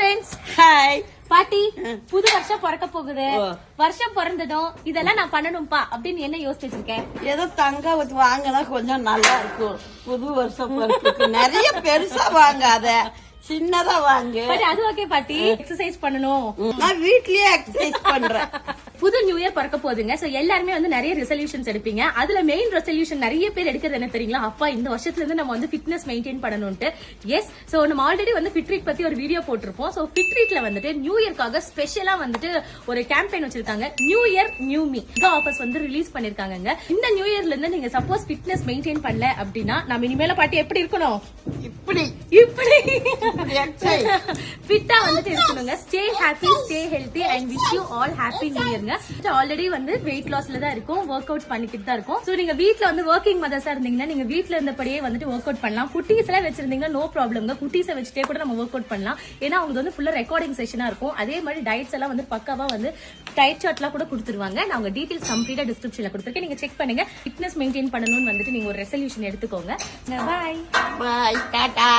Friends, hi பாட்டி. புது வருஷம் பிறக்க போகுது. வருஷம் பிறந்ததும் இதெல்லாம் நான் பண்ணணும்பா அப்படின்னு என்ன யோசிச்சு வச்சிருக்கேன்? ஏதோ தங்க வாங்கினா கொஞ்சம் நல்லா இருக்கும். புது வருஷம் பிறப்புக்கு நிறைய பெருசா வாங்காத, சின்னதா வாங்கு. அது ஓகே பாட்டி. எக்ஸசைஸ் பண்ணணும். நான் வீட்லயே எக்ஸசைஸ் பண்றேன். புது நியூ இயர் பிறக்க போகுதுங்க. சோ எல்லாருமே வந்து நிறைய ரெசல்யூஷன்ஸ் எடுப்பீங்க. அதுல மெயின் ரெசல்யூஷன் நிறைய பேர் எடுக்கிறது என்ன தெரியுங்களா? அப்பா இந்த வருஷத்துல இருந்து நம்ம வந்து ஃபிட்னஸ் மெயின்டைன் பண்ணணும்ட்டு. எஸ், சோ நம்ம ஆல்ரெடி வந்து ஃபிட்ரீட் பத்தி ஒரு வீடியோ போட்டிருப்போம். சோ ஃபிட்ரீட்ல வந்துட்டு நியூ இயர்க்காக ஸ்பெஷலா வந்துட்டு ஒரு கேம்பெயின் வச்சிருக்காங்க. New year new me offers வந்து ரிலீஸ் பண்ணிருக்காங்க. இந்த நியூ இயர்ல இருந்து நீங்க சப்போஸ் ஃபிட்னஸ் மெயின்டைன் பண்ணல அப்படின்னா நம்ம இனிமேல பாட்டி எப்படி இருக்கணும்? இப்படி ஃபிட்டா வந்துட்டு இருக்கணுங்க. Stay happy, stay healthy and wish you all happy new இயர்ங்க. ஆல்ரெடி வந்து வெயிட் லாஸ்ல தான் இருக்கும், ஒர்க் அவுட் பண்ணிக்கிட்டு தான் இருக்கும். சோ நீங்க வீட்ல வந்து ஒர்க்கிங் மதர்ஸா இருந்தீங்கன்னா நீங்க வீட்ல இருந்தபடியே வந்துட்டு ஒர்க் அவுட் பண்ணலாம். குட்டீஸ் எல்லாம் வச்சிருந்தீங்கன்னா நோ ப்ராப்ளம்ங்க. குட்டீஸை வச்சுட்டே கூட நம்ம ஒர்க் அவுட் பண்ணலாம். ஏன்னா அவங்க வந்து ஃபுல்லா ரெக்கார்டிங் செஷனா இருக்கும். அதே மாதிரி டயட்ஸ் எல்லாம் வந்து பக்காவா வந்து டயட் சார்ட் எல்லாம் கூட கொடுத்துருவாங்க. நான் உங்க டீடைல்ஸ் கம்ப்ளீட்டா டிஸ்கிரிப்ஷன்ல கொடுத்துருக்கேன். நீங்க செக் பண்ணுங்க. ஃபிட்னஸ் மெயின்டைன் பண்ணணும்னு வந்துட்டு நீங்க ஒரு ரெசல்யூஷன் எடுத்துக்கோங்க. பாய் பாய், டாடா.